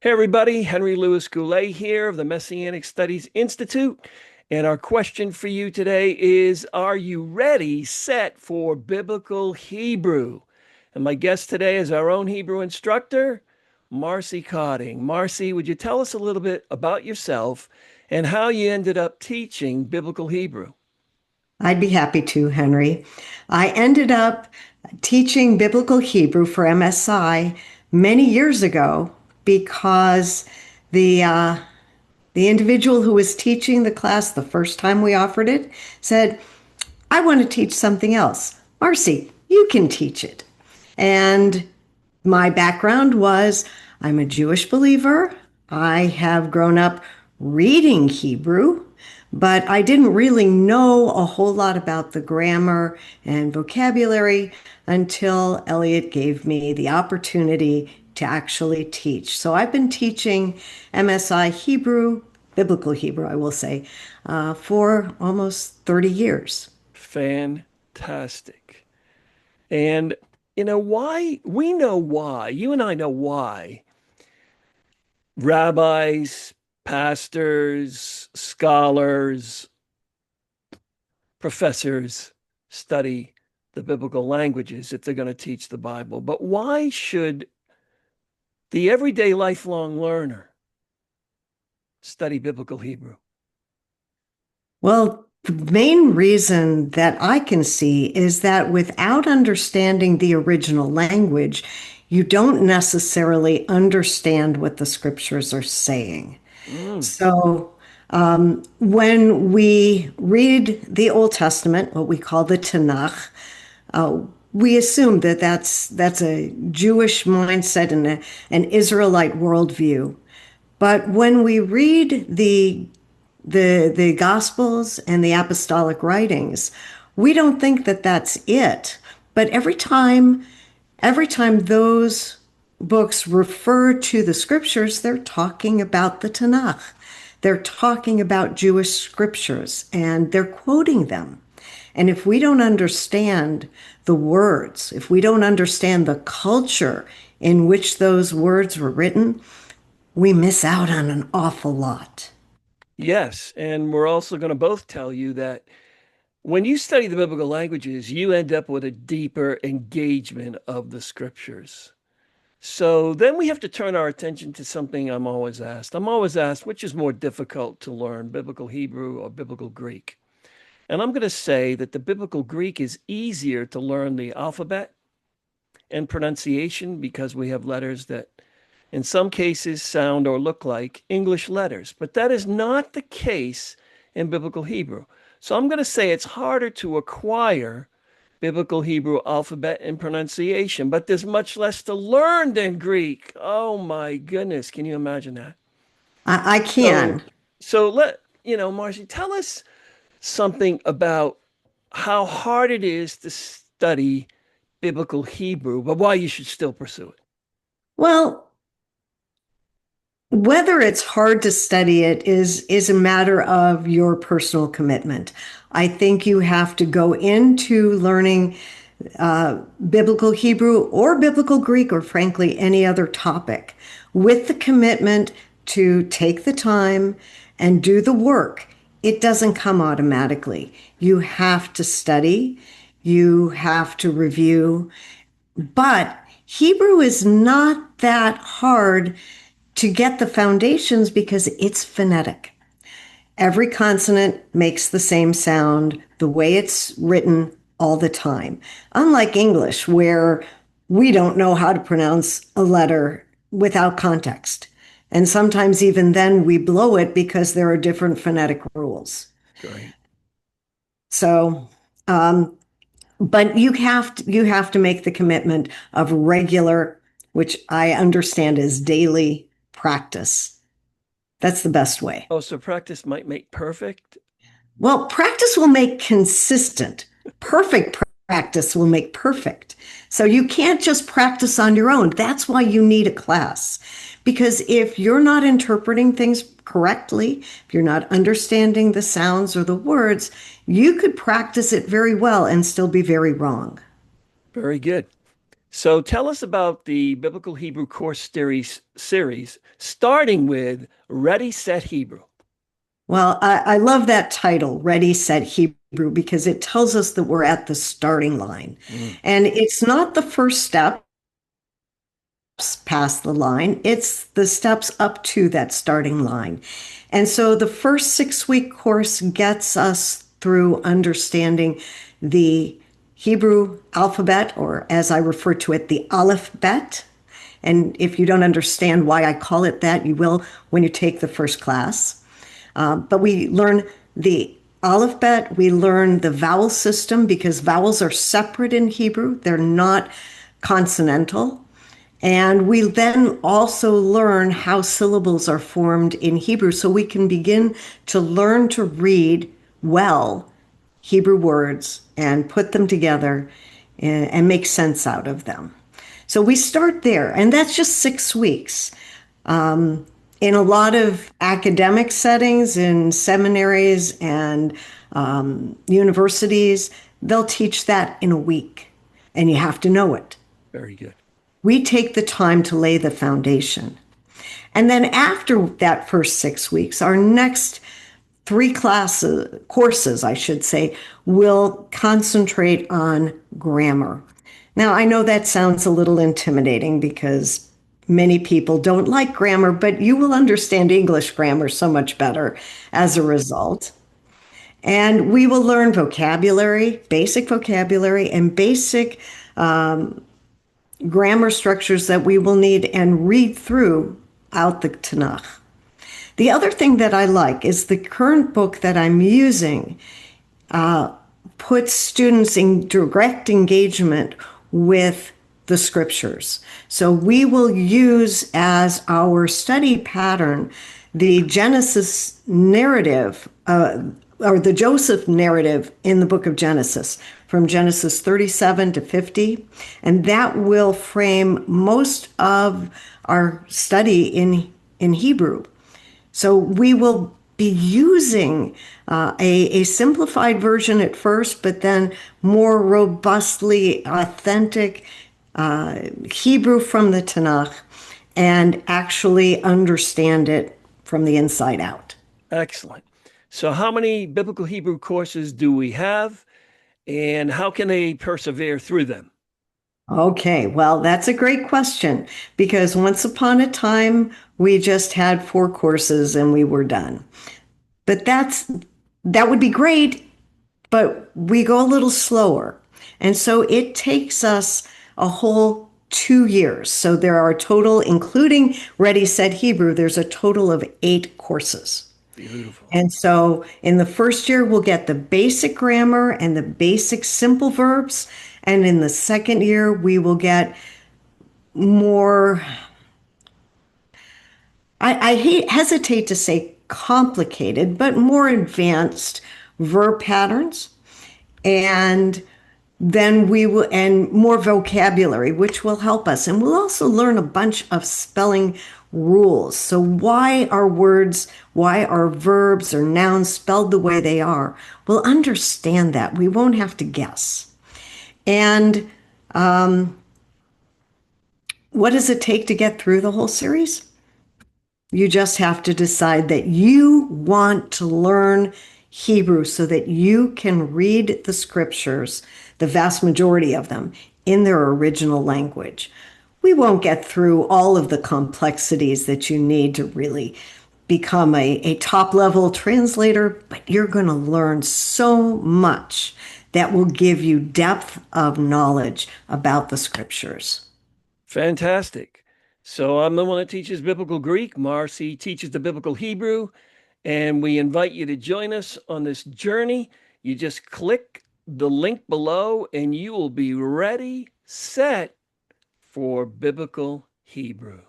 Hey, everybody. Henry Louis Goulet here of the Messianic Studies Institute. And our question for you today is, are you ready, set for Biblical Hebrew? And my guest today is our own Hebrew instructor, Marcy Kotting. Marcy, would you tell us a little bit about yourself and how you ended up teaching Biblical Hebrew? I'd be happy to, Henry. I ended up teaching Biblical Hebrew for MSI many years ago because the uh, the individual who was teaching the class the first time we offered it said, "I want to teach something else. Marcy, you can teach it." And my background was I'm a Jewish believer. I have grown up reading Hebrew, but I didn't really know a whole lot about the grammar and vocabulary until Elliot gave me the opportunity to actually teach. So I've been teaching MSI Hebrew, Biblical Hebrew, I will say, for almost 30 years. Fantastic. And why? We know why. You and I know why rabbis, pastors, scholars, professors study the biblical languages if they're going to teach the Bible. But why should the everyday lifelong learner study biblical Hebrew? Well, the main reason that I can see is that without understanding the original language, you don't necessarily understand what the scriptures are saying. Mm, So, when we read the Old Testament, what we call the Tanakh, uh, we assume that that's a Jewish mindset and an Israelite worldview. But when we read the Gospels and the apostolic writings, we don't think that that's it. But every time those books refer to the scriptures, they're talking about the Tanakh. They're talking about Jewish scriptures and they're quoting them. And if we don't understand the words, if we don't understand the culture in which those words were written, we miss out on an awful lot. yes. And we're also going to both tell you that when you study the biblical languages, you end up with a deeper engagement of the scriptures. So then we have to turn our attention to something I'm always asked. I'm always asked, which is more difficult to learn, biblical Hebrew or biblical Greek? And I'm going to say that the biblical Greek is easier to learn the alphabet and pronunciation because we have letters that in some cases sound or look like English letters, but that is not the case in biblical Hebrew. So I'm going to say it's harder to acquire biblical Hebrew alphabet and pronunciation, but there's much less to learn than Greek. Oh my goodness, can you imagine that? I So, can. so Marcy, tell us something about how hard it is to study biblical Hebrew, but why you should still pursue it. Well, whether it's hard to study it is a matter of your personal commitment. I think you have to go into learning biblical Hebrew or biblical Greek or frankly any other topic with the commitment to take the time and do the work. It doesn't come automatically. You have to study, you have to review, but Hebrew is not that hard to get the foundations because it's phonetic. Every consonant makes the same sound the way it's written all the time. Unlike English, where we don't know how to pronounce a letter without context. And sometimes even then we blow it because there are different phonetic rules. Great. So, um, but you have to make the commitment of regular, which I understand is daily practice. That's the best way. Oh, so practice might make perfect. Well, practice will make consistent. Perfect practice will make perfect. So you can't just practice on your own. That's why you need a class. Because if you're not interpreting things correctly, if you're not understanding the sounds or the words, you could practice it very well and still be very wrong. Very good. So tell us about the Biblical Hebrew course series, starting with Ready, Set, Hebrew. Well, I love that title, Ready, Set, Hebrew, because it tells us that we're at the starting line. Mm, And it's not the first step past the line, it's the steps up to that starting line. And so the first 6 week course gets us through understanding the Hebrew alphabet, or as I refer to it, the aleph-bet. And if you don't understand why I call it that, you will when you take the first class. But we learn the aleph-bet, we learn the vowel system because vowels are separate in Hebrew, they're not consonantal. And we then also learn how syllables are formed in Hebrew so we can begin to learn to read well Hebrew words and put them together and make sense out of them. So we start there, and that's just 6 weeks. In a lot of academic settings, in seminaries and universities, they'll teach that in a week, and you have to know it. very good. We take the time to lay the foundation. And then after that first 6 weeks, our next courses, I should say, will concentrate on grammar. Now, I know that sounds a little intimidating because many people don't like grammar, but you will understand English grammar so much better as a result. And we will learn vocabulary, and basic grammar structures that we will need and read through out the Tanakh. The other thing that I like is the current book that I'm using puts students in direct engagement with the scriptures. So we will use as our study pattern the Genesis narrative, or the Joseph narrative in the book of Genesis, from Genesis 37 to 50. And that will frame most of our study in Hebrew. So we will be using a simplified version at first, but then more robustly authentic Hebrew from the Tanakh and actually understand it from the inside out. Excellent. So, how many biblical Hebrew courses do we have, and how can they persevere through them? Okay, well, that's a great question because once upon a time we just had 4 courses and we were done. But that would be great, but we go a little slower. And so it takes us a whole 2 years. So there are a total, including Ready Set Hebrew, there's a total of 8 courses. Beautiful. And so in the first year, we'll get the basic grammar and the basic simple verbs. And in the second year, we will get more, hesitate to say complicated, but more advanced verb patterns. And then we will, and more vocabulary, which will help us. And we'll also learn a bunch of spelling rules. So why are verbs or nouns spelled the way they are? We'll understand that. We won't have to guess. And what does it take to get through the whole series? You just have to decide that you want to learn Hebrew so that you can read the scriptures, the vast majority of them, in their original language. We won't get through all of the complexities that you need to really become a top level translator, but you're going to learn so much that will give you depth of knowledge about the scriptures. Fantastic. So, I'm the one that teaches biblical Greek. Marcy teaches the biblical Hebrew, and we invite you to join us on this journey. You just click the link below, and you will be ready, set for biblical Hebrew.